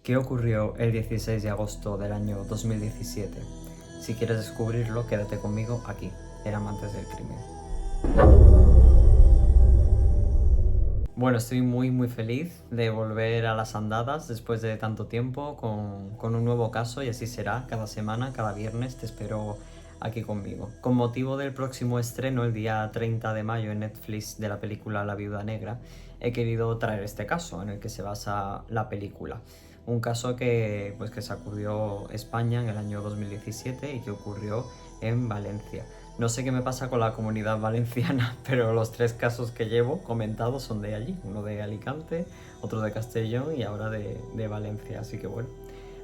¿Qué ocurrió el 16 de agosto del año 2017? Si quieres descubrirlo, quédate conmigo aquí, en Amantes del Crimen. Bueno, estoy muy feliz de volver a las andadas después de tanto tiempo con un nuevo caso, y así será cada semana, cada viernes te espero aquí conmigo. Con motivo del próximo estreno, el día 30 de mayo en Netflix, de la película La Viuda Negra, he querido traer este caso en el que se basa la película. Un caso que sacudió España en el año 2017 y que ocurrió en Valencia. No sé qué me pasa con la comunidad valenciana, pero los 3 casos que llevo comentados son de allí. Uno de Alicante, otro de Castellón y ahora de Valencia. Así que bueno,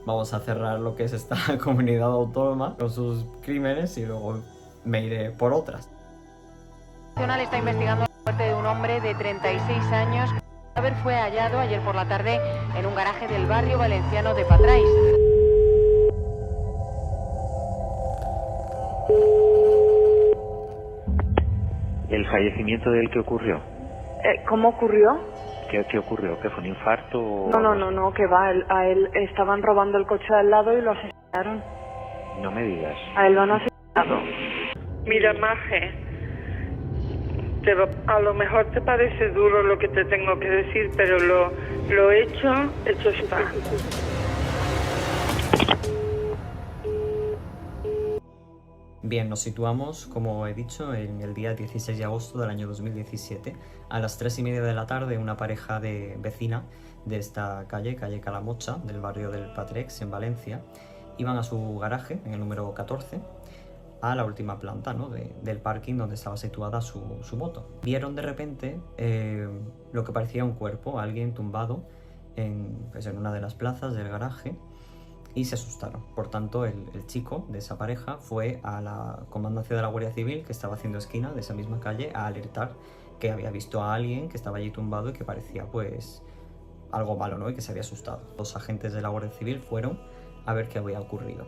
vamos a cerrar lo que es esta comunidad autónoma con sus crímenes y luego me iré por otras. La Nacional está investigando la muerte de un hombre de 36 años. El cadáver fue hallado ayer por la tarde en un garaje del barrio valenciano de Patrais. ¿El fallecimiento del que ocurrió? ¿Cómo ocurrió? ¿Qué ocurrió? ¿Que fue un infarto? O... No, que va. A él estaban robando el coche de al lado y lo asesinaron. No me digas. A él lo han asesinado. Mira, Maje, a lo mejor te parece duro lo que te tengo que decir, pero lo hecho está. Bien, nos situamos, como he dicho, en el día 16 de agosto del año 2017. A las 3:30 de la tarde, una pareja de vecina de esta calle Calamocha, del barrio del Patrex, en Valencia, iban a su garaje, en el número 14, a la última planta, ¿no?, del parking donde estaba situada su moto. Vieron de repente lo que parecía un cuerpo, alguien tumbado en una de las plazas del garaje, y se asustaron. Por tanto, el chico de esa pareja fue a la comandancia de la Guardia Civil, que estaba haciendo esquina de esa misma calle, a alertar que había visto a alguien que estaba allí tumbado y que parecía pues algo malo, ¿no?, y que se había asustado. Los agentes de la Guardia Civil fueron a ver qué había ocurrido.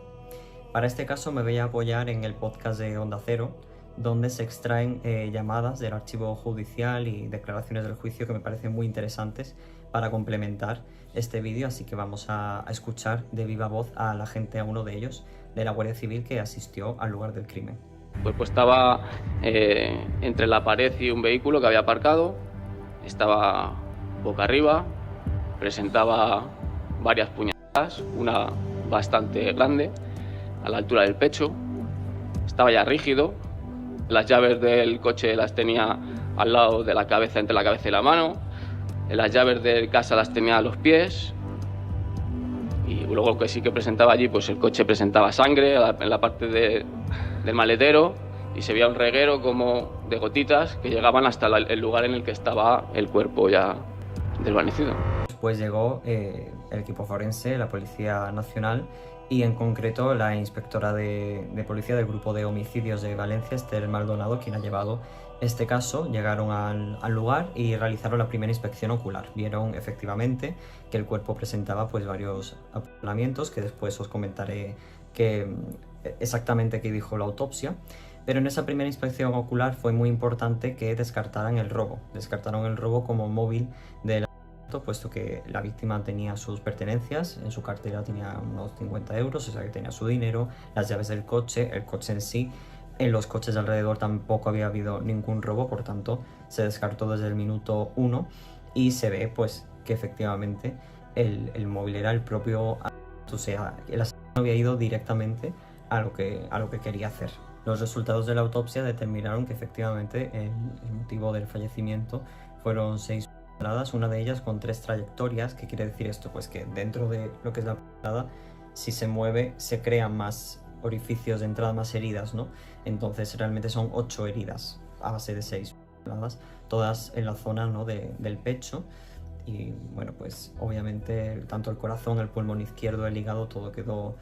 Para este caso me voy a apoyar en el podcast de Onda Cero, donde se extraen llamadas del archivo judicial y declaraciones del juicio que me parecen muy interesantes para complementar este vídeo, así que vamos a escuchar de viva voz al agente, a uno de ellos, de la Guardia Civil, que asistió al lugar del crimen. El cuerpo estaba entre la pared y un vehículo que había aparcado, estaba boca arriba, presentaba varias puñaladas, una bastante grande, a la altura del pecho, estaba ya rígido, las llaves del coche las tenía al lado de la cabeza, entre la cabeza y la mano, las llaves de casa las tenía a los pies, y luego lo que sí que presentaba allí, pues el coche presentaba sangre en la parte del maletero, y se veía un reguero como de gotitas que llegaban hasta el lugar en el que estaba el cuerpo ya desvanecido. Después llegó el equipo forense, la Policía Nacional, y en concreto la inspectora de policía del grupo de homicidios de Valencia, Esther Maldonado, quien ha llevado este caso. Llegaron al lugar y realizaron la primera inspección ocular. Vieron efectivamente que el cuerpo presentaba pues varios apuñalamientos, que después os comentaré exactamente qué dijo la autopsia. Pero en esa primera inspección ocular fue muy importante que descartaran el robo. Descartaron el robo como móvil del puesto que la víctima tenía sus pertenencias, en su cartera tenía unos 50 euros, o sea que tenía su dinero, las llaves del coche, el coche en sí. En los coches de alrededor tampoco había habido ningún robo, por tanto se descartó desde el minuto 1 y se ve pues que efectivamente el móvil era el propio, o sea, el asesino había ido directamente a lo que quería hacer. Los resultados de la autopsia determinaron que efectivamente el motivo del fallecimiento fueron 6 puñaladas, una de ellas con 3 trayectorias. ¿Qué quiere decir esto? Pues que dentro de lo que es la puñalada, si se mueve, se crean más orificios de entrada, más heridas, ¿no? Entonces realmente son 8 heridas a base de 6 puñaladas, todas en la zona, ¿no?, del pecho. Y bueno, pues obviamente tanto el corazón, el pulmón izquierdo, el hígado, todo quedó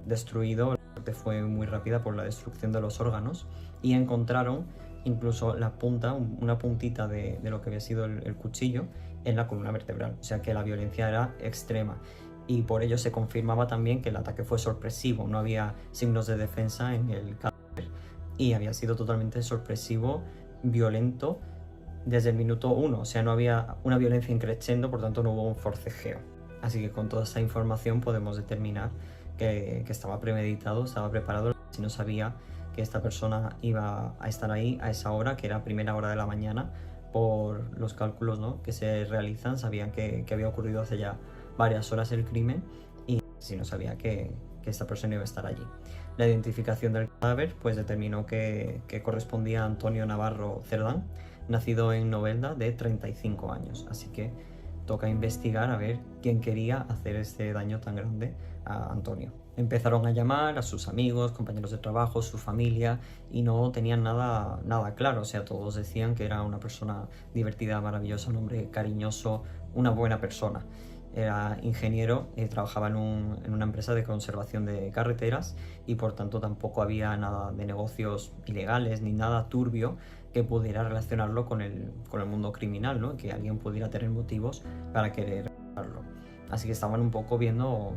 destruido. La muerte fue muy rápida por la destrucción de los órganos, y encontraron incluso la punta, una puntita de lo que había sido el cuchillo en la columna vertebral, o sea que la violencia era extrema, y por ello se confirmaba también que el ataque fue sorpresivo, no había signos de defensa en el cadáver y había sido totalmente sorpresivo, violento desde el minuto 1, o sea, no había una violencia increciendo, por tanto no hubo un forcejeo. Así que con toda esta información podemos determinar que estaba premeditado, estaba preparado. Si no sabía que esta persona iba a estar ahí a esa hora, que era primera hora de la mañana, por los cálculos, ¿no?, que se realizan, sabían que había ocurrido hace ya varias horas el crimen, y si no sabía que esta persona iba a estar allí. La identificación del cadáver pues determinó que correspondía a Antonio Navarro Cerdán, nacido en Novelda, de 35 años. Así que toca investigar a ver quién quería hacer este daño tan grande a Antonio. Empezaron a llamar a sus amigos, compañeros de trabajo, su familia, y no tenían nada claro. O sea, todos decían que era una persona divertida, maravillosa, un hombre cariñoso, una buena persona. Era ingeniero, trabajaba en una empresa de conservación de carreteras, y por tanto tampoco había nada de negocios ilegales ni nada turbio que pudiera relacionarlo con el mundo criminal, ¿no?, que alguien pudiera tener motivos para querer matarlo. Así que estaban un poco viendo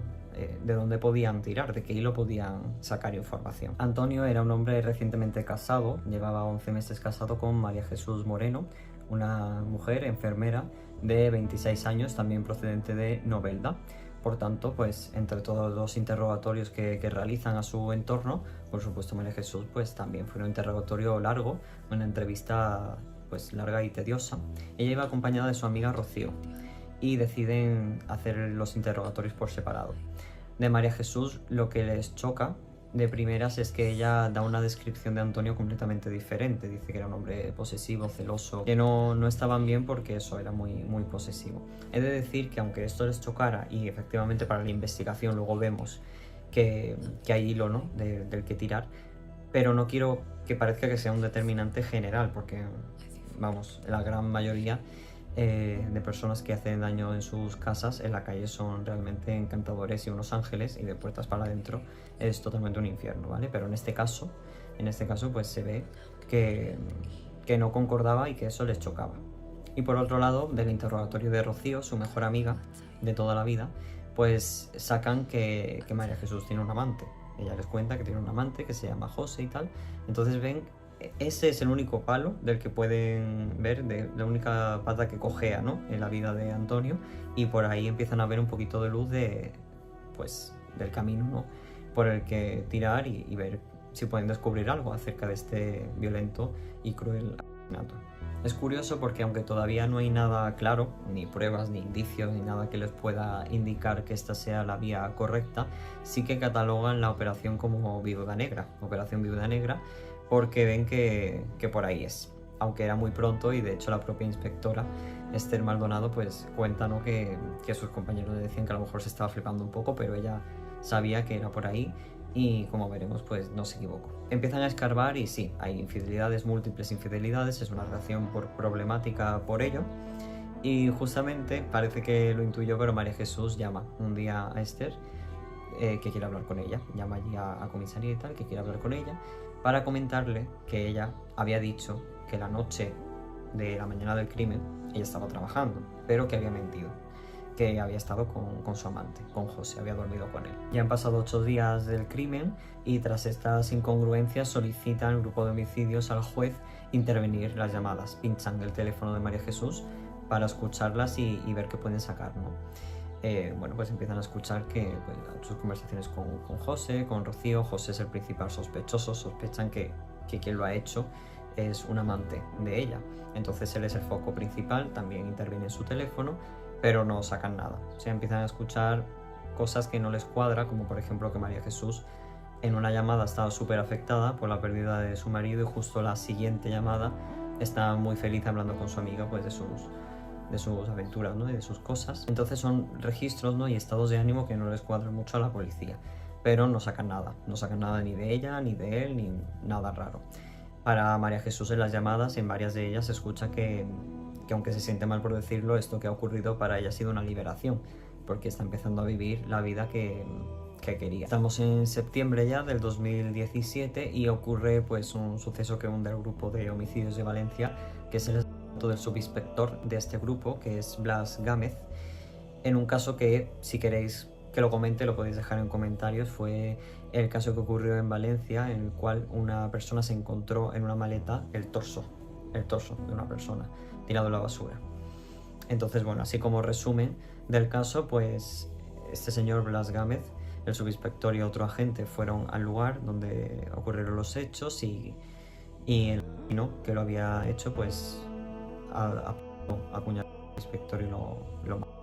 de dónde podían tirar, de qué hilo podían sacar información. Antonio era un hombre recientemente casado, llevaba 11 meses casado con María Jesús Moreno, una mujer enfermera de 26 años, también procedente de Novelda. Por tanto, pues entre todos los interrogatorios que realizan a su entorno, por supuesto María Jesús pues también fue un interrogatorio largo, una entrevista pues larga y tediosa. Ella iba acompañada de su amiga Rocío y deciden hacer los interrogatorios por separado. De María Jesús lo que les choca de primeras es que ella da una descripción de Antonio completamente diferente. Dice que era un hombre posesivo, celoso, que no estaban bien porque eso, era muy posesivo. He de decir que aunque esto les chocara, y efectivamente para la investigación luego vemos que hay hilo, ¿no?, del que tirar, pero no quiero que parezca que sea un determinante general, porque vamos, la gran mayoría de personas que hacen daño en sus casas en la calle son realmente encantadores y unos ángeles, y de puertas para adentro es totalmente un infierno, ¿vale? Pero en este caso pues se ve que no concordaba y que eso les chocaba. Y por otro lado, del interrogatorio de Rocío, su mejor amiga de toda la vida, pues sacan que María Jesús tiene un amante. Ella les cuenta que tiene un amante que se llama José y tal. Entonces ven, ese es el único palo del que pueden ver, de la única pata que cojea, ¿no?, en la vida de Antonio, y por ahí empiezan a ver un poquito de luz del camino, ¿no?, por el que tirar y ver si pueden descubrir algo acerca de este violento y cruel asesinato. Es curioso porque aunque todavía no hay nada claro, ni pruebas, ni indicios, ni nada que les pueda indicar que esta sea la vía correcta, sí que catalogan la operación como Viuda Negra, Operación Viuda Negra, porque ven que por ahí es. Aunque era muy pronto, y de hecho la propia inspectora Esther Maldonado pues cuenta, ¿no?, que sus compañeros le decían que a lo mejor se estaba flipando un poco, pero ella sabía que era por ahí, y como veremos pues no se equivocó. Empiezan a escarbar y sí, hay infidelidades, múltiples infidelidades, es una relación problemática por ello, y justamente parece que lo intuyó, pero María Jesús llama un día a Esther que quiere hablar con ella, llama allí a comisaría y tal, que quiere hablar con ella para comentarle que ella había dicho que la noche de la mañana del crimen ella estaba trabajando, pero que había mentido, que había estado con su amante, con José, había dormido con él. Ya han pasado 8 días del crimen, y tras estas incongruencias solicita el grupo de homicidios al juez intervenir las llamadas. Pinchan el teléfono de María Jesús para escucharlas y ver qué pueden sacar, ¿no? Bueno, pues empiezan a escuchar sus conversaciones con José, con Rocío. José es el principal sospechoso, sospechan que quien lo ha hecho es un amante de ella. Entonces él es el foco principal, también interviene en su teléfono, pero no sacan nada. O sea, empiezan a escuchar cosas que no les cuadra, como por ejemplo que María Jesús en una llamada estaba súper afectada por la pérdida de su marido, y justo la siguiente llamada está muy feliz hablando con su amiga pues de sus aventuras, ¿no?, y de sus cosas. Entonces son registros, ¿no?, y estados de ánimo que no les cuadran mucho a la policía, pero no sacan nada ni de ella, ni de él, ni nada raro. Para María Jesús, en las llamadas, en varias de ellas se escucha que aunque se siente mal por decirlo, esto que ha ocurrido para ella ha sido una liberación, porque está empezando a vivir la vida que quería. Estamos en septiembre ya del 2017 y ocurre pues un suceso que hunde al grupo de homicidios de Valencia, que es el asesinato del subinspector de este grupo, que es Blas Gámez, en un caso que, si queréis que lo comente, lo podéis dejar en comentarios. Fue el caso que ocurrió en Valencia, en el cual una persona se encontró en una maleta el torso de una persona tirado en la basura. Entonces, bueno, así como resumen, del caso, pues este señor Blas Gámez, el subinspector y otro agente fueron al lugar donde ocurrieron los hechos y el asesino que lo había hecho pues apuñaló al inspector y lo mató.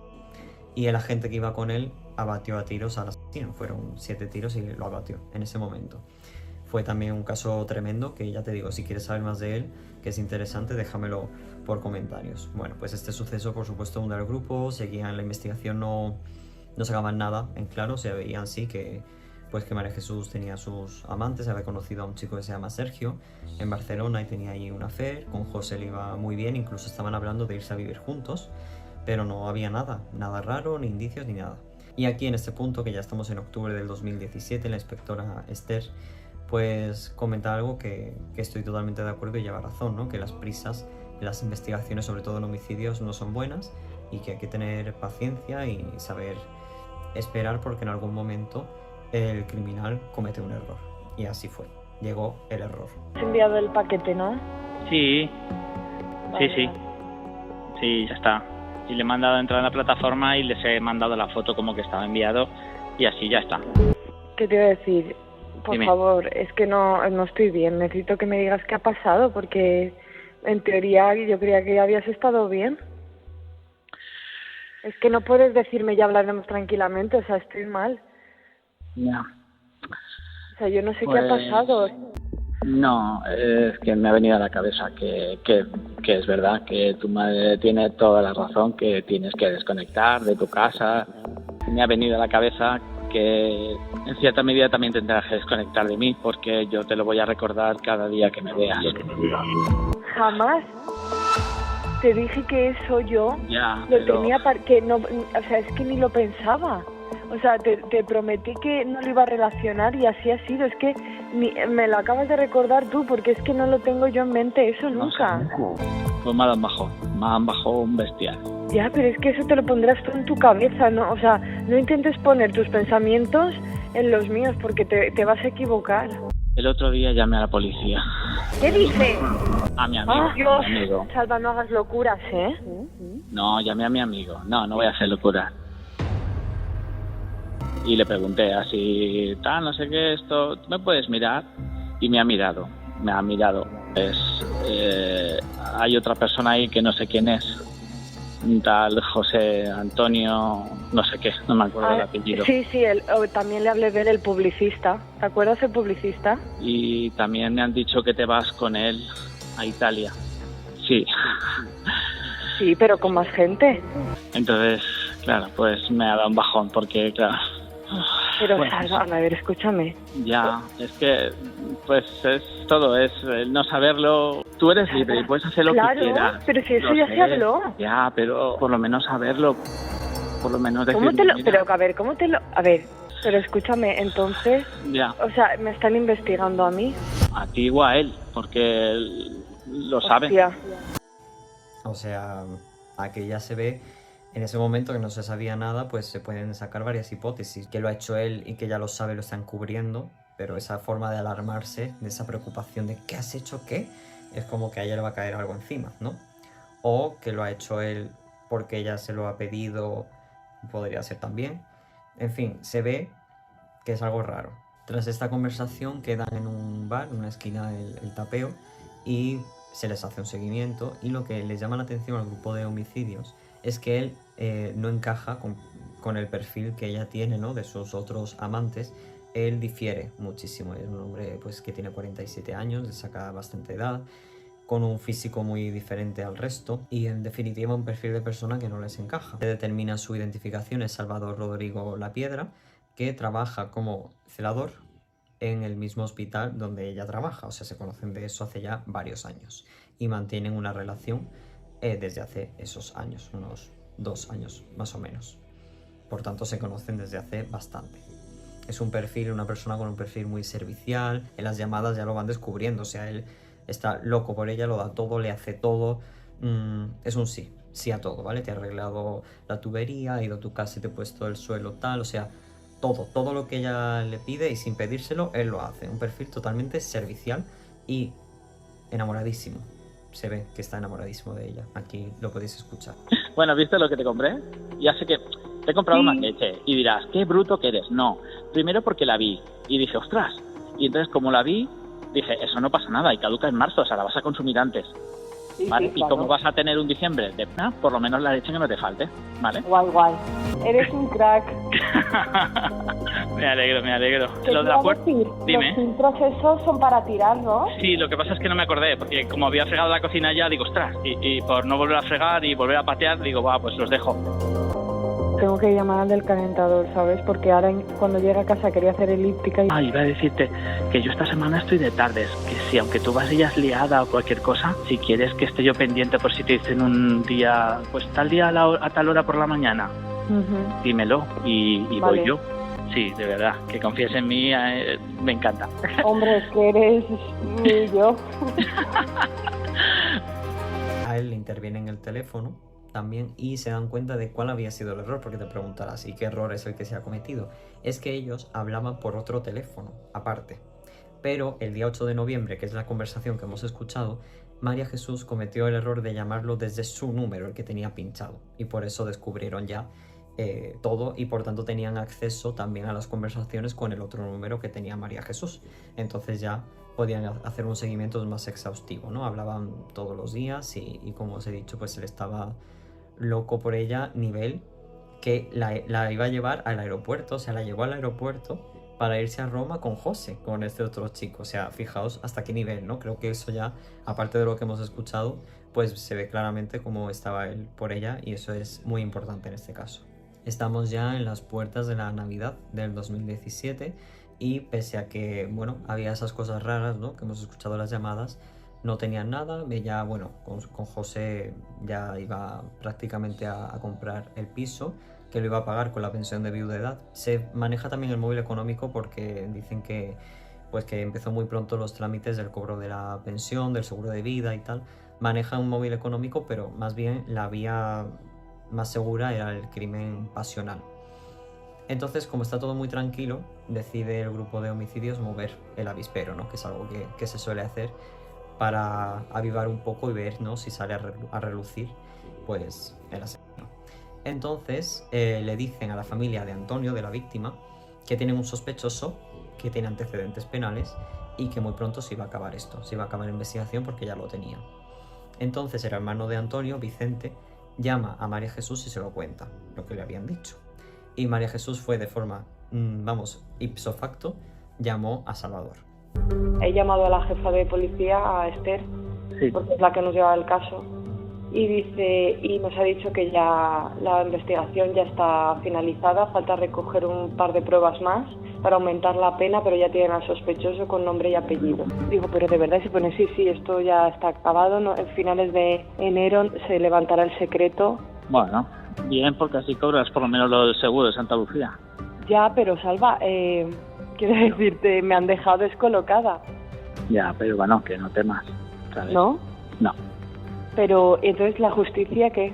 Y el agente que iba con él abatió a tiros al asesino. Fueron 7 tiros y lo abatió en ese momento. Fue también un caso tremendo que ya te digo, si quieres saber más de él, que es interesante, déjamelo por comentarios. Bueno, pues este suceso por supuesto hundió al grupo, seguían la investigación, no sacaban nada en claro, se veían sí que pues que María Jesús tenía sus amantes, había conocido a un chico que se llama Sergio en Barcelona y tenía ahí una affair, con José le iba muy bien, incluso estaban hablando de irse a vivir juntos, pero no había nada raro, ni indicios, ni nada. Y aquí en este punto, que ya estamos en octubre del 2017, la inspectora Esther pues comenta algo que estoy totalmente de acuerdo y lleva razón, ¿no? Que las prisas en las investigaciones, sobre todo en homicidios, no son buenas y que hay que tener paciencia y saber esperar porque en algún momento el criminal comete un error. Y así fue, llegó el error. Has enviado el paquete, ¿no? Sí, Vale, sí. vale. Sí, ya está. Y le he mandado a entrar en la plataforma y les he mandado la foto como que estaba enviado y así ya está. ¿Qué te iba a decir? Por Dime. favor, es que no estoy bien. Necesito que me digas qué ha pasado porque en teoría yo creía que habías estado bien. Es que no puedes decirme ya hablaremos tranquilamente, o sea, estoy mal. Ya. O sea, yo no sé qué Pues, ha pasado. No, es que me ha venido a la cabeza que es verdad que tu madre tiene toda la razón, que tienes que desconectar de tu casa. Me ha venido a la cabeza que en cierta medida también tendrás que desconectar de mí porque yo te lo voy a recordar cada día que me veas. Jamás te dije que eso yo Ya, lo pero- tenía que no, o sea, es que ni lo pensaba. O sea, te prometí que no lo iba a relacionar y así ha sido. Es que me lo acabas de recordar tú porque es que no lo tengo yo en mente eso nunca. Pues me han bajado un bestial. Ya, pero es que eso te lo pondrás tú en tu cabeza, ¿no? O sea, no intentes poner tus pensamientos en los míos porque te vas a equivocar. El otro día llamé a la policía. ¿Qué dices? A mi amigo. ¡Ah, Dios! a mi amigo. Salva, no hagas locuras, ¿eh? No, llamé a mi amigo. No voy a hacer locura. Y le pregunté así, tal, no sé qué, esto, ¿me puedes mirar? Y me ha mirado. Hay otra persona ahí que no sé quién es. Un tal José Antonio, no sé qué, no me acuerdo el apellido. Sí, también le hablé de él, el publicista. ¿Te acuerdas el publicista? Y también me han dicho que te vas con él a Italia. Sí. Sí, pero con más gente. Entonces, claro, pues me ha dado un bajón porque, claro... Pero Bueno, Salva, a ver, escúchame. Ya, es que, pues es todo, es el no saberlo. Tú eres libre y puedes hacer lo Claro, que quieras. pero si eso Lo ya sé. se habló. Ya, pero por lo menos saberlo, por lo menos decir, ¿Cómo te lo...? mira, Pero, a ver, ¿cómo te lo...? A ver, pero escúchame, entonces... ya, O sea, ¿me están investigando a mí? a ti o a él, porque él lo sabe. Hostia. O sea, aquí ya se ve, en ese momento que no se sabía nada, pues se pueden sacar varias hipótesis. Que lo ha hecho él y que ya lo sabe, lo están cubriendo, pero esa forma de alarmarse, de esa preocupación de ¿qué has hecho qué? Es como que a ella le va a caer algo encima, ¿no? O que lo ha hecho él porque ella se lo ha pedido, podría ser también. En fin, se ve que es algo raro. Tras esta conversación quedan en un bar, en una esquina el tapeo, y se les hace un seguimiento, y lo que les llama la atención al grupo de homicidios es que él no encaja con el perfil que ella tiene, ¿no? De sus otros amantes. Él difiere muchísimo, es un hombre pues, que tiene 47 años, le saca bastante edad, con un físico muy diferente al resto y en definitiva un perfil de persona que no les encaja. Se determina su identificación, es Salvador Rodrigo Lapiedra, que trabaja como celador en el mismo hospital donde ella trabaja, o sea, se conocen de eso hace ya varios años y mantienen una relación desde hace esos años, unos 2 años más o menos. Por tanto, se conocen desde hace bastante. Es un perfil, una persona con un perfil muy servicial, en las llamadas ya lo van descubriendo, o sea, él está loco por ella, lo da todo, le hace todo, es un sí a todo, ¿vale? Te ha arreglado la tubería, ha ido a tu casa y te ha puesto el suelo tal, o sea, todo lo que ella le pide y sin pedírselo, él lo hace. Un perfil totalmente servicial y enamoradísimo. Se ve que está enamoradísimo de ella. Aquí lo podéis escuchar. Bueno, ¿viste lo que te compré? Ya sé que te he comprado más leche y dirás, qué bruto que eres. No, primero porque la vi y dije, ostras. Y entonces como la vi, dije, eso no pasa nada y caduca en marzo, o sea, la vas a consumir antes. Sí, ¿Vale? sí, claro. Y como vas a tener un diciembre de pena, por lo menos la leche que no te falte, ¿vale? Guay. Eres un crack. Me alegro. ¿Qué Lo de te la iba a puerta, decir? dime. Los filtros esos son para tirar, ¿no? Sí, lo que pasa es que no me acordé, porque como había fregado la cocina ya, digo, ostras, y por no volver a fregar y volver a patear, digo, va, pues los dejo. Tengo que llamar al del calentador, ¿sabes? Porque ahora cuando llegue a casa quería hacer elíptica y... Ah, iba a decirte que yo esta semana estoy de tardes, que si aunque tú vayas liada o cualquier cosa, si quieres que esté yo pendiente por si te dicen un día, pues tal día a tal hora por la mañana, dímelo y Vale. voy yo. Sí, de verdad, que confíes en mí, me encanta. Hombre, es que eres mi yo. A él le interviene en el teléfono también y se dan cuenta de cuál había sido el error, porque te preguntarás, ¿y qué error es el que se ha cometido? Es que ellos hablaban por otro teléfono, aparte. Pero el día 8 de noviembre, que es la conversación que hemos escuchado, María Jesús cometió el error de llamarlo desde su número, el que tenía pinchado. Y por eso descubrieron ya todo y por tanto tenían acceso también a las conversaciones con el otro número que tenía María Jesús. Entonces ya podían hacer un seguimiento más exhaustivo, ¿no? Hablaban todos los días y como os he dicho, pues él estaba loco por ella, nivel que la iba a llevar al aeropuerto, o sea, la llevó al aeropuerto para irse a Roma con José, con este otro chico. O sea, fijaos hasta qué nivel, ¿no? Creo que eso ya, aparte de lo que hemos escuchado, pues se ve claramente cómo estaba él por ella y eso es muy importante en este caso. Estamos ya en las puertas de la Navidad del 2017 y pese a que, bueno, había esas cosas raras, ¿no? Que hemos escuchado las llamadas, no tenían nada. Ella, bueno, con José ya iba prácticamente a comprar el piso, que lo iba a pagar con la pensión de viudedad. Se maneja también el móvil económico porque dicen que, pues que empezó muy pronto los trámites del cobro de la pensión, del seguro de vida y tal. Maneja un móvil económico, pero más bien la vía más segura era el crimen pasional. Entonces, como está todo muy tranquilo, decide el grupo de homicidios mover el avispero, ¿no? Que es algo que se suele hacer para avivar un poco y ver, ¿no? Si sale a relucir, pues el asesino. Entonces le dicen a la familia de Antonio, de la víctima, que tienen un sospechoso que tiene antecedentes penales y que muy pronto se iba a acabar esto, se iba a acabar la investigación porque ya lo tenía. Entonces el hermano de Antonio, Vicente, llama a María Jesús y se lo cuenta, lo que le habían dicho. Y María Jesús fue de forma, ipso facto, llamó a Salvador. He llamado a la jefa de policía, a Esther, Sí. porque es la que nos lleva el caso, y nos ha dicho que ya la investigación ya está finalizada, falta recoger un par de pruebas más para aumentar la pena, pero ya tienen al sospechoso con nombre y apellido. Digo, pero de verdad, se pone sí, esto ya está acabado, ¿no? En finales de enero se levantará el secreto. Bueno, bien, porque así cobras por lo menos lo del seguro de Santa Lucía. Ya, pero Salva, quiero decirte, me han dejado descolocada, Ya, pero bueno, que no temas, ¿sabes? ¿no? No. Pero, entonces, ¿la justicia qué?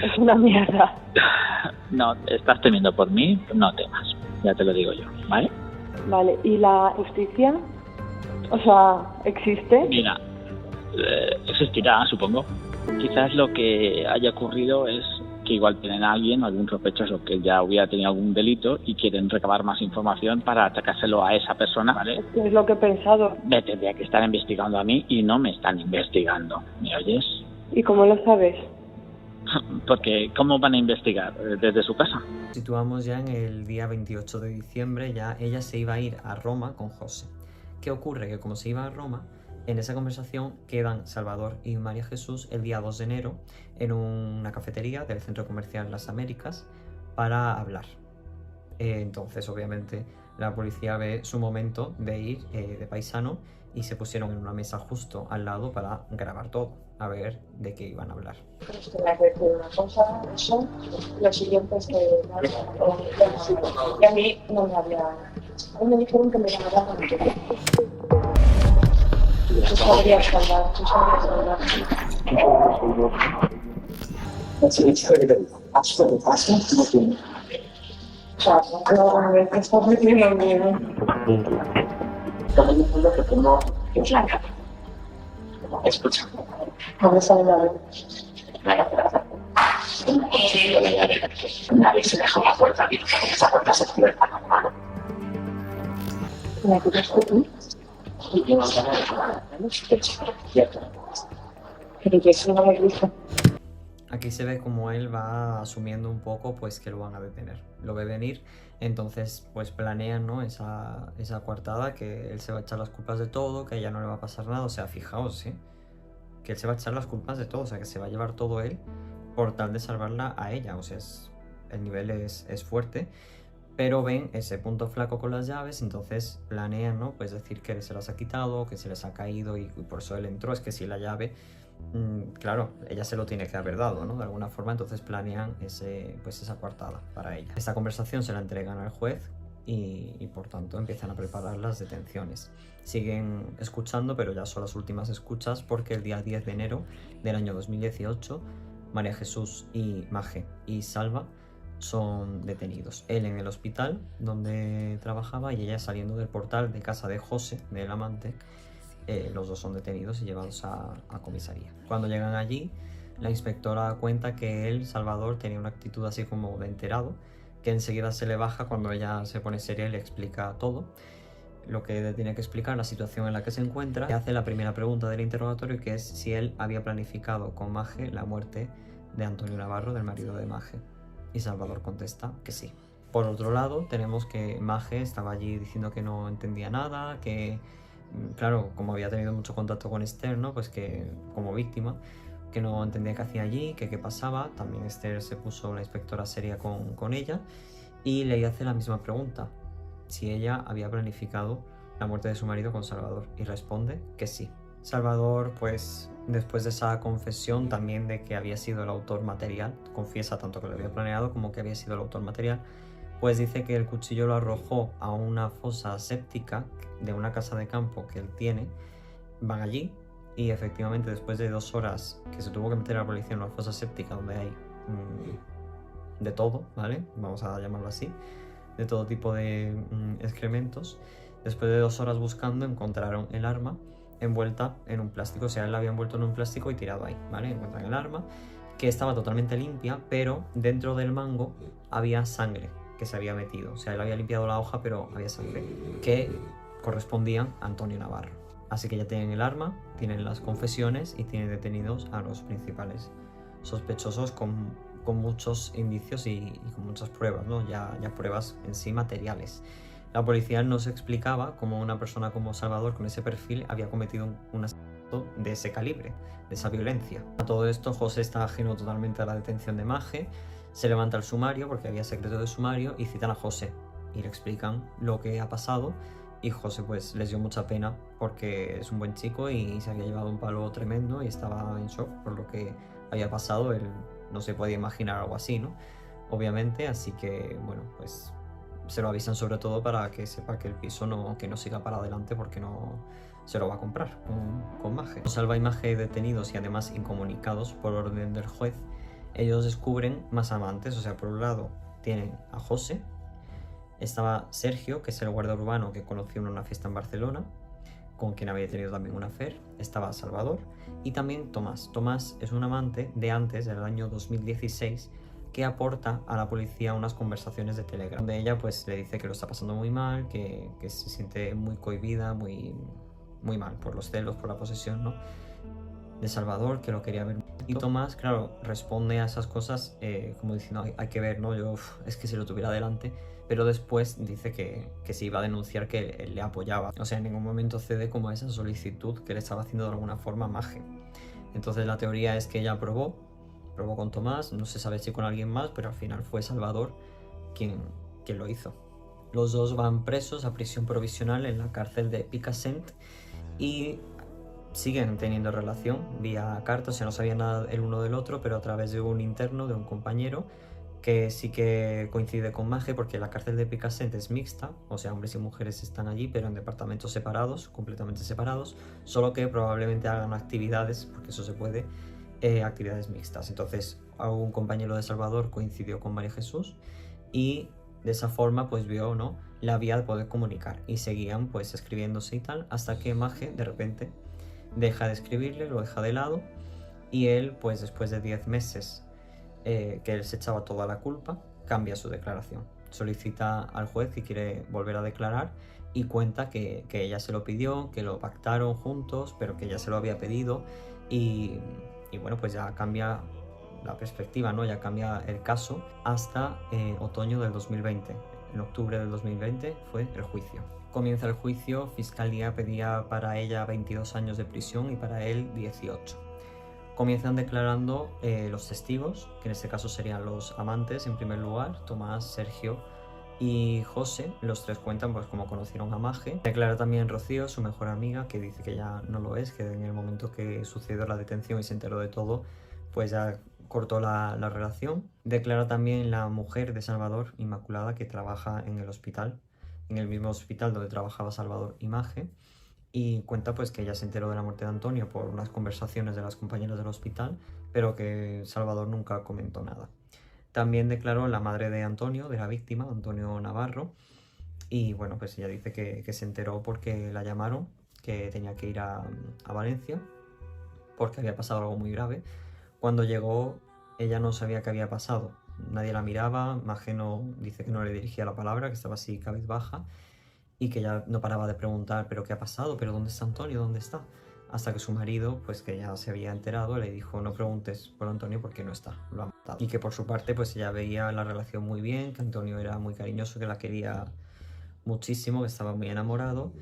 Es una mierda. No, estás temiendo por mí, no temas, ya te lo digo yo, ¿vale? Vale, ¿y la justicia? O sea, ¿existe? Mira, existirá, supongo. Quizás lo que haya ocurrido es que igual tienen a alguien, algún sospechoso que ya hubiera tenido algún delito y quieren recabar más información para atacárselo a esa persona, ¿vale? Es lo que he pensado. Me tendría que estar investigando a mí y no me están investigando, ¿me oyes? ¿Y cómo lo sabes? Porque, ¿cómo van a investigar? ¿Desde su casa? Situamos ya en el día 28 de diciembre, ya ella se iba a ir a Roma con José. ¿Qué ocurre? Que como se iba a Roma, en esa conversación quedan Salvador y María Jesús el día 2 de enero en una cafetería del Centro Comercial Las Américas para hablar. Entonces, obviamente, la policía ve su momento de ir de paisano y se pusieron en una mesa justo al lado para grabar todo, a ver de qué iban a hablar. Os tenía que decir una cosa, eso, lo siguiente es que a mí no me había... A mí me dijeron que me llamaban a mi. Tú sabrías hablar. O sea, no me estás metiendo miedo. Flaca. Escucha. ¿Dónde sale la vez? Nadie se deja la puerta abierta porque esa puerta se cierra con mano. La puerta está aquí. Y yo no tengo nada, ¿no? Cierto. Pero que eso no lo he visto. Aquí se ve como él va asumiendo un poco pues que lo van a detener, lo ve venir, entonces pues planean, ¿no? esa coartada, que él se va a echar las culpas de todo, que a ella no le va a pasar nada, o sea, fijaos, ¿sí? Que él se va a echar las culpas de todo, o sea, que se va a llevar todo él por tal de salvarla a ella, o sea, el nivel es fuerte, pero ven ese punto flaco con las llaves, entonces planean, ¿no? Pues decir que se las ha quitado, que se les ha caído y por eso él entró, es que si la llave... claro, ella se lo tiene que haber dado, ¿no? De alguna forma, entonces planean esa coartada para ella. Esta conversación se la entregan al juez y por tanto empiezan a preparar las detenciones. Siguen escuchando, pero ya son las últimas escuchas, porque el día 10 de enero del año 2018 María Jesús y Maje y Salva son detenidos. Él en el hospital donde trabajaba y ella saliendo del portal de casa de José, del amante. Los dos son detenidos y llevados a comisaría. Cuando llegan allí, la inspectora cuenta que él, Salvador, tenía una actitud así como de enterado, que enseguida se le baja cuando ella se pone seria y le explica todo, lo que tiene que explicar, la situación en la que se encuentra, y hace la primera pregunta del interrogatorio, que es si él había planificado con Maje la muerte de Antonio Navarro, del marido de Maje. Y Salvador contesta que sí. Por otro lado, tenemos que Maje estaba allí diciendo que no entendía nada, que... Claro, como había tenido mucho contacto con Esther, ¿no? Pues que como víctima, que no entendía qué hacía allí, que qué pasaba. También Esther se puso la inspectora seria con ella y le hace la misma pregunta, si ella había planificado la muerte de su marido con Salvador, y responde que sí. Salvador, pues después de esa confesión también de que había sido el autor material, confiesa tanto que lo había planeado como que había sido el autor material, pues dice que el cuchillo lo arrojó a una fosa séptica de una casa de campo que él tiene. Van allí y efectivamente después de 2 horas que se tuvo que meter a la policía en una fosa séptica donde hay de todo, ¿vale? Vamos a llamarlo así, de todo tipo de excrementos. Después de 2 horas buscando, encontraron el arma envuelta en un plástico, o sea, él la había envuelto en un plástico y tirado ahí, ¿vale? Encuentran el arma, que estaba totalmente limpia, pero dentro del mango había sangre que se había metido, o sea, él había limpiado la hoja, pero había sangre que correspondían a Antonio Navarro. Así que ya tienen el arma, tienen las confesiones y tienen detenidos a los principales sospechosos con muchos indicios y con muchas pruebas, ¿no? Ya pruebas en sí materiales. La policía no se explicaba cómo una persona como Salvador, con ese perfil, había cometido un asesinato de ese calibre, de esa violencia. A todo esto, José está ajeno totalmente a la detención de Maje. Se levanta el sumario porque había secreto de sumario y citan a José y le explican lo que ha pasado, y José pues les dio mucha pena porque es un buen chico y se había llevado un palo tremendo y estaba en shock por lo que había pasado. Él no se podía imaginar algo así, ¿no? Obviamente, así que bueno, pues se lo avisan sobre todo para que sepa que el piso no siga para adelante porque no se lo va a comprar con Maje. Salva y Maje detenidos y además incomunicados por orden del juez. Ellos descubren más amantes, o sea, por un lado tienen a José, estaba Sergio, que es el guardia urbano que conoció en una fiesta en Barcelona, con quien había tenido también una affair, estaba Salvador, y también Tomás. Tomás es un amante de antes, del año 2016, que aporta a la policía unas conversaciones de Telegram, donde ella pues le dice que lo está pasando muy mal, que se siente muy cohibida, muy mal por los celos, por la posesión, ¿no?, de Salvador, que lo quería ver. Y Tomás, claro, responde a esas cosas como diciendo, hay que ver, ¿no? Es que si lo tuviera delante, pero después dice que se iba a denunciar, que él le apoyaba. O sea, en ningún momento cede como a esa solicitud que le estaba haciendo de alguna forma Maje. Entonces la teoría es que ella probó con Tomás, no se sabe si con alguien más, pero al final fue Salvador quien lo hizo. Los dos van presos a prisión provisional en la cárcel de Picassent y siguen teniendo relación vía carta, o sea, no sabían nada el uno del otro, pero a través de un interno, de un compañero, que sí que coincide con Maje, porque la cárcel de Picassent es mixta, o sea, hombres y mujeres están allí, pero en departamentos separados, completamente separados, solo que probablemente hagan actividades, porque eso se puede, actividades mixtas. Entonces, un compañero de Salvador coincidió con María Jesús y de esa forma pues vio, ¿no?, la vía de poder comunicar, y seguían pues escribiéndose y tal, hasta que Maje de repente deja de escribirle, lo deja de lado, y él pues después de 10 meses que él se echaba toda la culpa, cambia su declaración. Solicita al juez que quiere volver a declarar y cuenta que ella se lo pidió, que lo pactaron juntos, pero que ella se lo había pedido y bueno, pues ya cambia la perspectiva, ¿no? Ya cambia el caso hasta otoño del 2020. En octubre del 2020 fue el juicio. Comienza el juicio, Fiscalía pedía para ella 22 años de prisión y para él 18. Comienzan declarando los testigos, que en este caso serían los amantes en primer lugar, Tomás, Sergio y José. Los tres cuentan pues cómo conocieron a Maje. Declara también Rocío, su mejor amiga, que dice que ya no lo es, que en el momento que sucedió la detención y se enteró de todo, pues ya cortó la relación. Declara también la mujer de Salvador, Inmaculada, que trabaja en el hospital, en el mismo hospital donde trabajaba Salvador y Maje. Y cuenta pues que ella se enteró de la muerte de Antonio por unas conversaciones de las compañeras del hospital, pero que Salvador nunca comentó nada. También declaró la madre de Antonio, de la víctima, Antonio Navarro, y bueno, pues ella dice que se enteró porque la llamaron, que tenía que ir a Valencia, porque había pasado algo muy grave. Cuando llegó, ella no sabía qué había pasado, nadie la miraba, Maje dice que no le dirigía la palabra, que estaba así cabizbaja, y que ya no paraba de preguntar, ¿pero qué ha pasado? ¿Pero dónde está Antonio? ¿Dónde está? Hasta que su marido, pues que ya se había enterado, le dijo, no preguntes por Antonio porque no está, lo ha matado. Y que por su parte, pues ella veía la relación muy bien, que Antonio era muy cariñoso, que la quería muchísimo, que estaba muy enamorado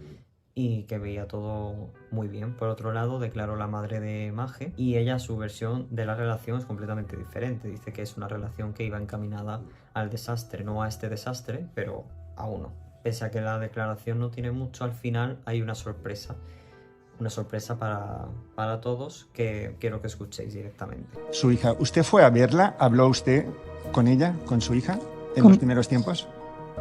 y que veía todo muy bien. Por otro lado, declaró la madre de Maje y ella, su versión de la relación es completamente diferente. Dice que es una relación que iba encaminada al desastre, no a este desastre, pero a uno. Pese a que la declaración no tiene mucho, al final hay una sorpresa para todos que quiero que escuchéis directamente. Su hija, ¿usted fue a verla? ¿Habló usted con ella, con su hija, en los primeros tiempos?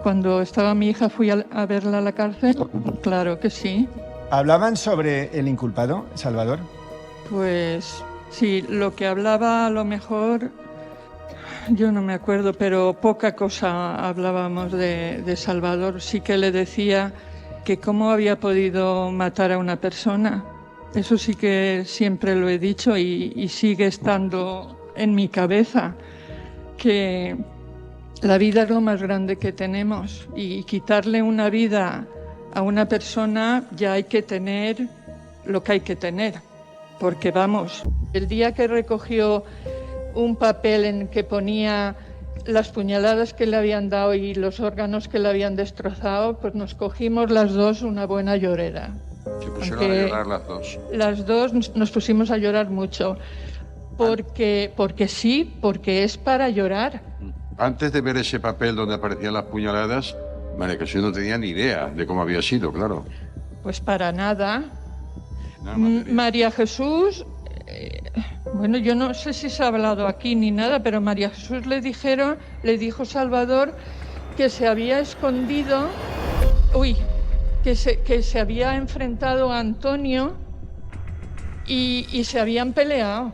Cuando estaba mi hija fui a verla a la cárcel, claro que sí. ¿Hablaban sobre el inculpado, Salvador? Pues sí, lo que hablaba a lo mejor, yo no me acuerdo, pero poca cosa hablábamos de Salvador. Sí que le decía que cómo había podido matar a una persona. Eso sí que siempre lo he dicho y sigue estando en mi cabeza, que la vida es lo más grande que tenemos y quitarle una vida a una persona ya hay que tener lo que hay que tener. Porque vamos, el día que recogió un papel en que ponía las puñaladas que le habían dado y los órganos que le habían destrozado, pues nos cogimos las dos una buena llorera. Se pusieron a llorar las dos. Las dos nos pusimos a llorar mucho. Porque sí, porque es para llorar. Antes de ver ese papel donde aparecían las puñaladas, María Jesús no tenía ni idea de cómo había sido, claro. Pues para nada. María Jesús, bueno, yo no sé si se ha hablado aquí ni nada, pero María Jesús le dijo Salvador que se había escondido, que se había enfrentado a Antonio y se habían peleado.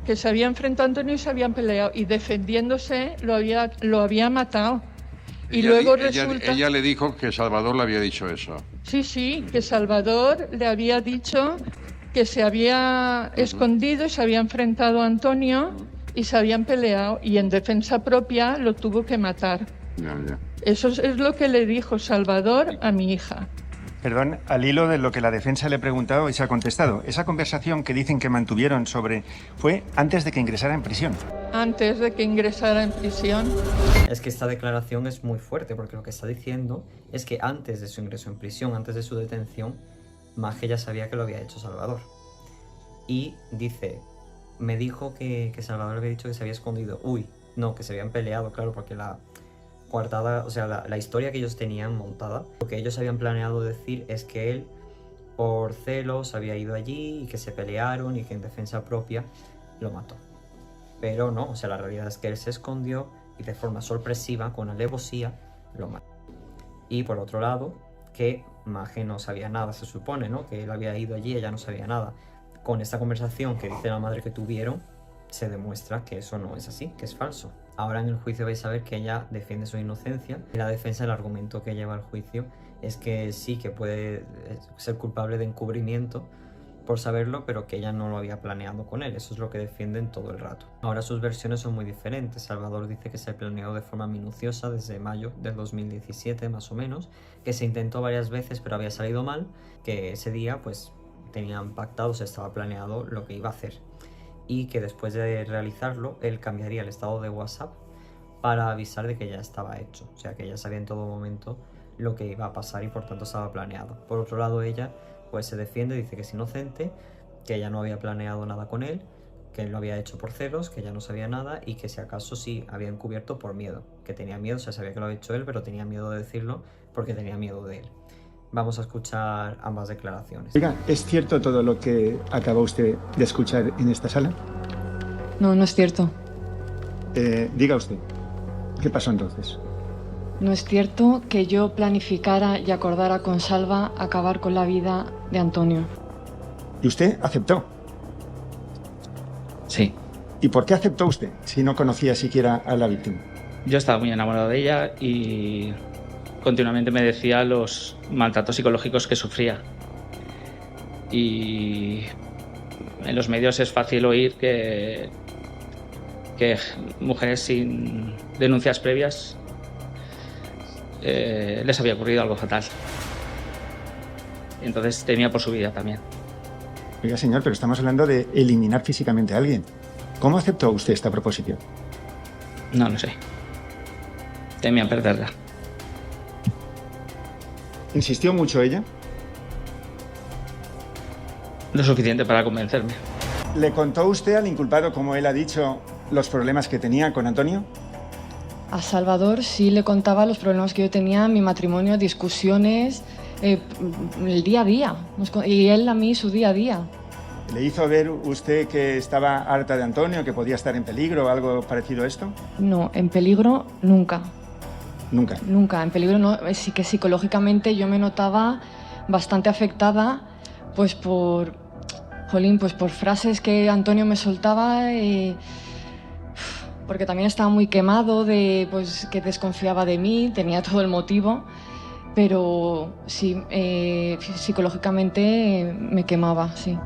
Que se había enfrentado a Antonio y se habían peleado y defendiéndose lo había matado. Y luego resulta... Ella le dijo que Salvador le había dicho eso. Sí, que Salvador le había dicho que se había escondido y se había enfrentado a Antonio y se habían peleado y en defensa propia lo tuvo que matar. Ya. Eso es lo que le dijo Salvador a mi hija. Perdón, al hilo de lo que la defensa le ha preguntado y se ha contestado, esa conversación que dicen que mantuvieron fue antes de que ingresara en prisión. Antes de que ingresara en prisión. Es que esta declaración es muy fuerte porque lo que está diciendo es que antes de su ingreso en prisión, antes de su detención, Maje ya sabía que lo había hecho Salvador. Y dice, me dijo que Salvador le había dicho que se había escondido. Que se habían peleado, claro, porque la coartada, o sea, la historia que ellos tenían montada, lo que ellos habían planeado decir es que él, por celos, había ido allí y que se pelearon y que en defensa propia lo mató. Pero no, o sea, la realidad es que él se escondió y de forma sorpresiva, con alevosía, lo mató. Y por otro lado, que Maje no sabía nada, se supone, ¿no? Que él había ido allí y ella no sabía nada. Con esta conversación que dice la madre que tuvieron, se demuestra que eso no es así, que es falso. Ahora en el juicio vais a ver que ella defiende su inocencia. En la defensa, el argumento que lleva al juicio es que sí, que puede ser culpable de encubrimiento por saberlo, pero que ella no lo había planeado con él. Eso es lo que defienden todo el rato. Ahora sus versiones son muy diferentes. Salvador dice que se planeó de forma minuciosa desde mayo del 2017 más o menos, que se intentó varias veces pero había salido mal, que ese día pues tenían pactado, se estaba planeado lo que iba a hacer, y que después de realizarlo él cambiaría el estado de WhatsApp para avisar de que ya estaba hecho, o sea que ya sabía en todo momento lo que iba a pasar y por tanto estaba planeado. Por otro lado, ella pues se defiende, dice que es inocente, que ella no había planeado nada con él, que él lo había hecho por celos, que ella no sabía nada y que si acaso sí había encubierto por miedo, que tenía miedo, o sea, sabía que lo había hecho él, pero tenía miedo de decirlo porque tenía miedo de él. Vamos a escuchar ambas declaraciones. Oiga, ¿es cierto todo lo que acaba usted de escuchar en esta sala? No, no es cierto. Diga usted, ¿qué pasó entonces? No es cierto que yo planificara y acordara con Salva acabar con la vida de Antonio. ¿Y usted aceptó? Sí. ¿Y por qué aceptó usted si no conocía siquiera a la víctima? Yo estaba muy enamorado de ella y continuamente me decía los maltratos psicológicos que sufría. Y en los medios es fácil oír que mujeres sin denuncias previas les había ocurrido algo fatal. Entonces temía por su vida también. Oiga, señor, pero estamos hablando de eliminar físicamente a alguien. ¿Cómo aceptó usted esta proposición? No lo sé. Temía perderla. ¿Insistió mucho ella? Lo suficiente para convencerme. ¿Le contó usted al inculpado, como él ha dicho, los problemas que tenía con Antonio? A Salvador sí le contaba los problemas que yo tenía en mi matrimonio, discusiones, el día a día. Y él a mí su día a día. ¿Le hizo ver usted que estaba harta de Antonio, que podía estar en peligro o algo parecido a esto? No, en peligro nunca. ¿Nunca? Nunca, en peligro no. Sí que psicológicamente yo me notaba bastante afectada pues por frases que Antonio me soltaba, porque también estaba muy quemado de pues que desconfiaba de mí, tenía todo el motivo, pero sí, psicológicamente me quemaba, sí.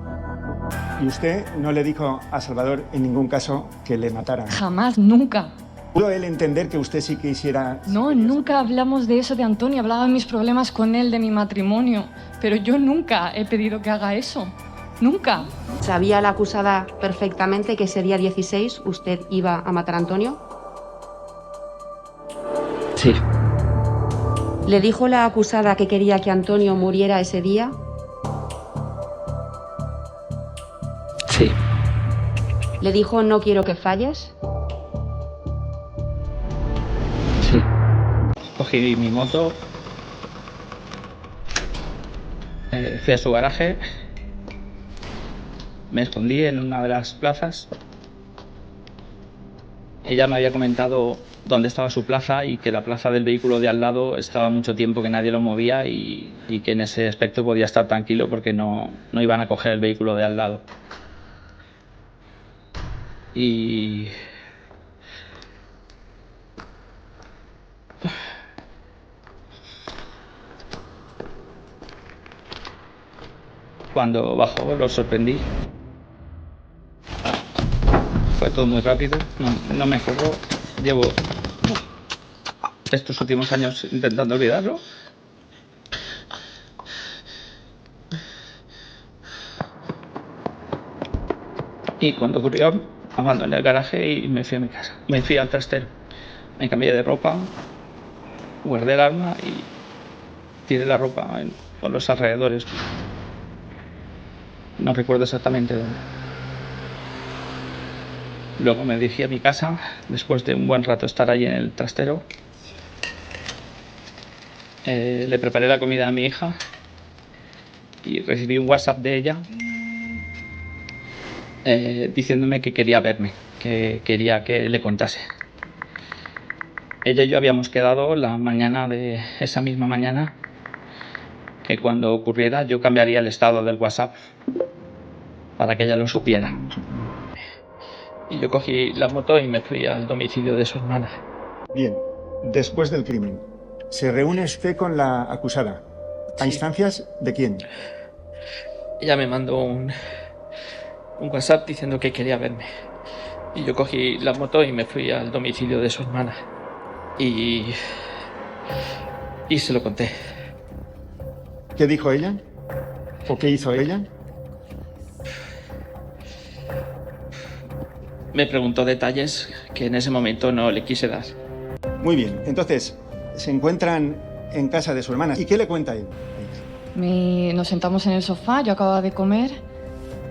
¿Y usted no le dijo a Salvador en ningún caso que le mataran? Jamás, nunca. ¿Pudo él entender que usted sí quisiera...? No, nunca hablamos de eso de Antonio, hablaba de mis problemas con él, de mi matrimonio, pero yo nunca he pedido que haga eso, nunca. ¿Sabía la acusada perfectamente que ese día 16 usted iba a matar a Antonio? Sí. ¿Le dijo la acusada que quería que Antonio muriera ese día? Sí. ¿Le dijo no quiero que falles? Sí. Cogí mi moto, fui a su garaje, me escondí en una de las plazas. Ella me había comentado dónde estaba su plaza y que la plaza del vehículo de al lado estaba mucho tiempo que nadie lo movía y que en ese aspecto podía estar tranquilo porque no iban a coger el vehículo de al lado. Y cuando bajó lo sorprendí. Fue todo muy rápido, no me corro. Llevo estos últimos años intentando olvidarlo. Y cuando ocurrió, abandoné el garaje y me fui a mi casa. Me fui al trastero. Me cambié de ropa, guardé el arma y tiré la ropa por los alrededores. No recuerdo exactamente dónde. Luego me dirigí a mi casa, después de un buen rato estar allí en el trastero. Le preparé la comida a mi hija y recibí un WhatsApp de ella diciéndome que quería verme, que quería que le contase. Ella y yo habíamos quedado la mañana de esa misma mañana que cuando ocurriera yo cambiaría el estado del WhatsApp para que ella lo supiera. Y yo cogí la moto y me fui al domicilio de su hermana. Bien, después del crimen, ¿se reúne usted con la acusada? ¿A instancias de quién? ella me mandó un WhatsApp diciendo que quería verme. Y yo cogí la moto y me fui al domicilio de su hermana. Y se lo conté. ¿Qué dijo ella? ¿O qué hizo ella? Me preguntó detalles que en ese momento no le quise dar. Muy bien, entonces, se encuentran en casa de su hermana. ¿Y qué le cuenta él? Nos sentamos en el sofá, yo acababa de comer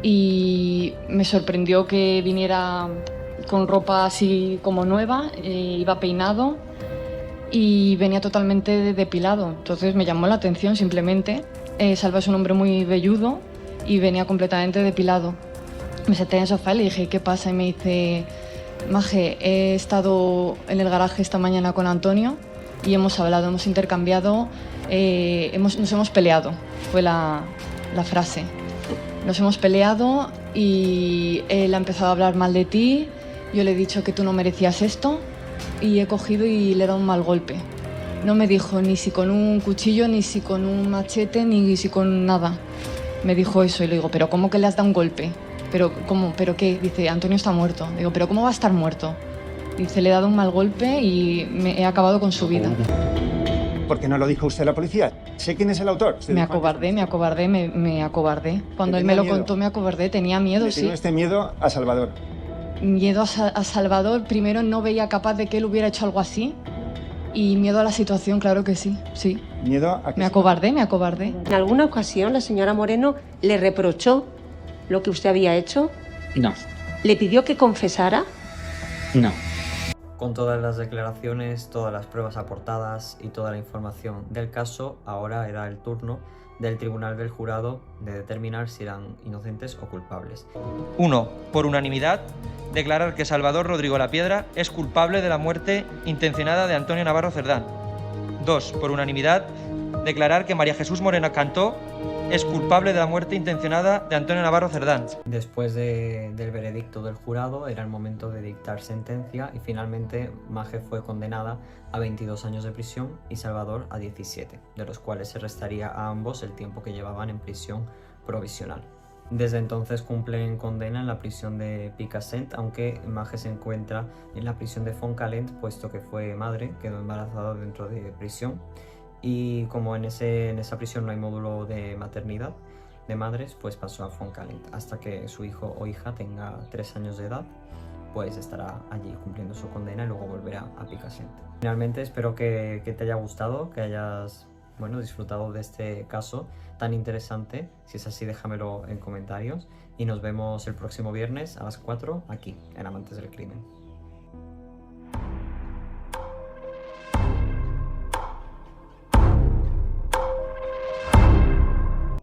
y me sorprendió que viniera con ropa así como nueva, iba peinado y venía totalmente depilado. Entonces me llamó la atención simplemente. Salva es un hombre muy velludo y venía completamente depilado. Me senté en el sofá y le dije, ¿qué pasa? Y me dice, Maje, he estado en el garaje esta mañana con Antonio y hemos hablado, hemos intercambiado, nos hemos peleado, fue la frase. Nos hemos peleado y él ha empezado a hablar mal de ti, yo le he dicho que tú no merecías esto y he cogido y le he dado un mal golpe. No me dijo ni si con un cuchillo, ni si con un machete, ni si con nada. Me dijo eso y le digo, ¿pero cómo que le has dado un golpe? ¿Pero cómo? ¿Pero qué? Dice, Antonio está muerto. Digo, ¿pero cómo va a estar muerto? Dice, le he dado un mal golpe y he acabado con su vida. ¿Por qué no lo dijo usted a la policía? Sé quién es el autor. Me acobardé. Cuando él me lo contó, me acobardé. Tenía miedo, sí. ¿Tenía este miedo a Salvador? Miedo a Salvador. Primero, no veía capaz de que él hubiera hecho algo así. Y miedo a la situación, claro que sí, sí. ¿Miedo a que me acobardé. ¿En alguna ocasión la señora Moreno le reprochó lo que usted había hecho? No. ¿Le pidió que confesara? No. Con todas las declaraciones, todas las pruebas aportadas y toda la información del caso, ahora era el turno del Tribunal del Jurado de determinar si eran inocentes o culpables. 1. Por unanimidad, declarar que Salvador Rodrigo Lapiedra es culpable de la muerte intencionada de Antonio Navarro Cerdán. 2. Por unanimidad, declarar que María Jesús Moreno Cantó es culpable de la muerte intencionada de Antonio Navarro Cerdán. Después del veredicto del jurado, era el momento de dictar sentencia y finalmente Maje fue condenada a 22 años de prisión y Salvador a 17, de los cuales se restaría a ambos el tiempo que llevaban en prisión provisional. Desde entonces cumplen condena en la prisión de Picassent, aunque Maje se encuentra en la prisión de Fontcalent, puesto que fue madre, quedó embarazada dentro de prisión. Y como en esa prisión no hay módulo de maternidad de madres, pues pasó a Fontcalent. Hasta que su hijo o hija tenga 3 años de edad, pues estará allí cumpliendo su condena y luego volverá a Picassent. Finalmente espero que te haya gustado, que hayas disfrutado de este caso tan interesante. Si es así, déjamelo en comentarios y nos vemos el próximo viernes a las 4 aquí en Amantes del Crimen.